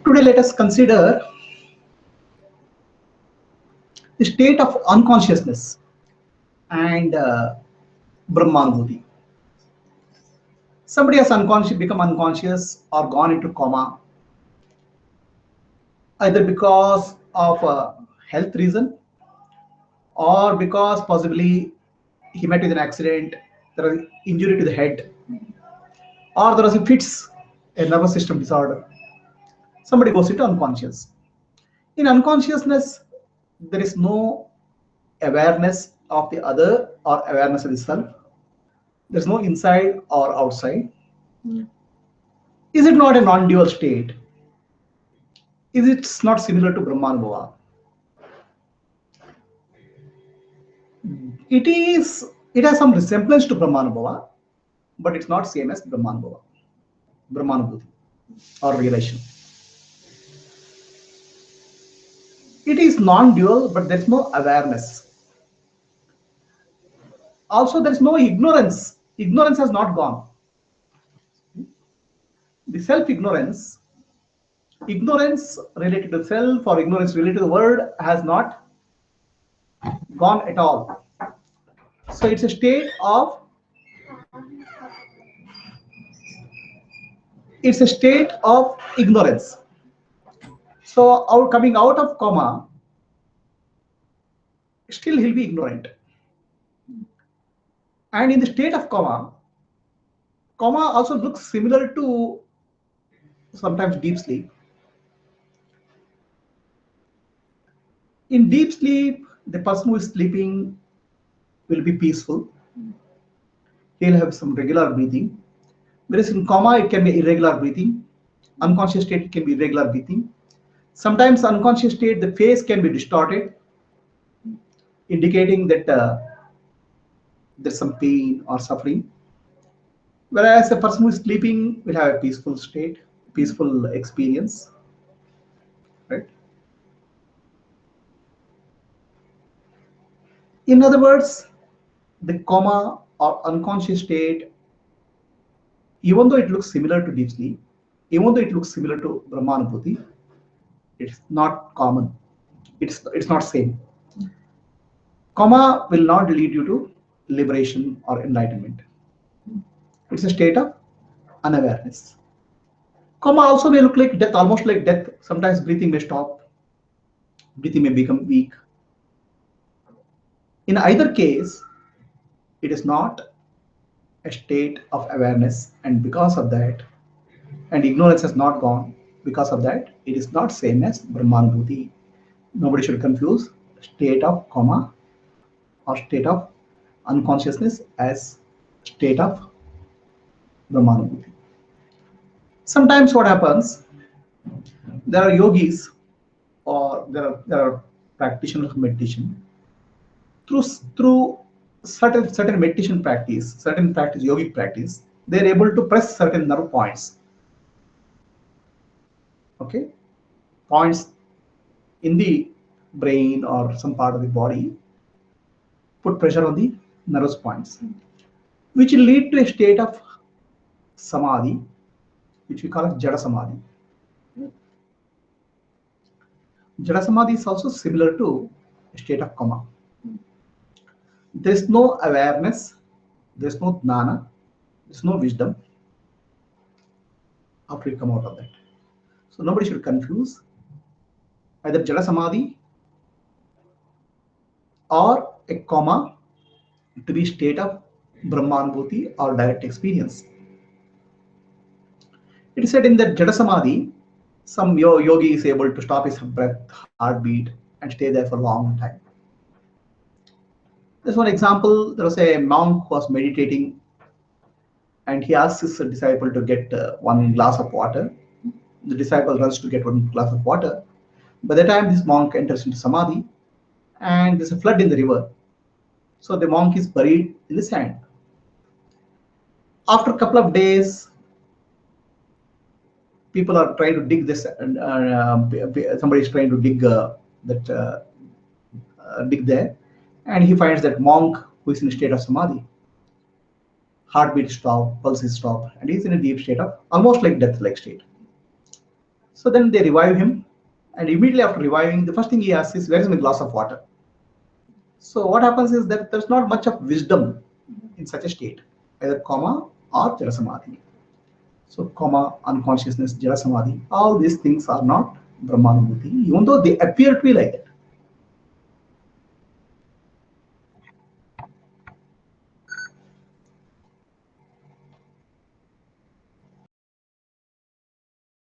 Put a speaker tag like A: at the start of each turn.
A: Today, let us consider the state of unconsciousness and Brahmanubhuti. Somebody has become unconscious or gone into coma, either because of a health reason or because possibly he met with an accident, there is injury to the head, or there was a fits, a nervous system disorder. Somebody goes into unconscious. In unconsciousness, there is no awareness of the other or awareness of the self. There's no inside or outside. Is it not a non-dual state? Is it not similar to Brahmanubhava? It is. It has some resemblance to Brahmanubhava, but it's not same as Brahmanubhava, Brahmanubhuti, or realization. It is non-dual, but there's no awareness. Also, there's no ignorance. Ignorance has not gone. The self-ignorance, ignorance related to self or ignorance related to the world has not gone at all. So it's a state of ignorance. So coming out of coma, still he'll be ignorant. And in the state of coma also looks similar to sometimes deep sleep. In deep sleep, the person who is sleeping will be peaceful. He'll have some regular breathing. Whereas in coma, it can be irregular breathing. Unconscious state, it can be irregular breathing. Sometimes unconscious state, the face can be distorted, indicating that there's some pain or suffering. Whereas a person who is sleeping will have a peaceful state, peaceful experience, right? In other words, the coma or unconscious state, even though it looks similar to deep sleep, even though it looks similar to Brahmanubhuti, it's not common. It's not same. Coma will not lead you to liberation or enlightenment. It's a state of unawareness. Coma also may look like death, almost like death. Sometimes breathing may stop, breathing may become weak. In either case, it is not a state of awareness, and because of that, and ignorance has not gone, because of that, it is not same as Brahmanubhuti. Nobody should confuse state of coma or state of unconsciousness as state of Brahmanubhuti. Sometimes what happens, there are yogis or there are practitioners of meditation. Through certain meditation practice, certain practice, yogic practice, they're able to press certain nerve points. Okay, points in the brain or some part of the body, put pressure on the nervous points, which will lead to a state of samadhi, which we call as Jada Samadhi. Jada Samadhi is also similar to a state of coma. There's no awareness, there's no jnana, there's no wisdom after you come out of that. So nobody should confuse either Jada Samadhi or a coma to be state of Brahmanubhuti or direct experience. It is said in that Jada Samadhi, some yogi is able to stop his breath, heartbeat, and stay there for a long time. There's one example. There was a monk who was meditating, and he asks his disciple to get one glass of water. The disciple runs to get one glass of water. By the time this monk enters into samadhi, and there's a flood in the river, so the monk is buried in the sand. After a couple of days, people are trying to dig this, and somebody is trying to dig dig there, and he finds that monk who is in a state of samadhi. Heartbeat stop, pulse is stop, and he's in a deep state of almost like death-like state. So then they revive him, and immediately after reviving, the first thing he asks is, where is my glass of water? So what happens is that there's not much of wisdom in such a state, either coma or jala samadhi. So coma, unconsciousness, jala samadhi, all these things are not Brahmanubhuti, even though they appear to be like that.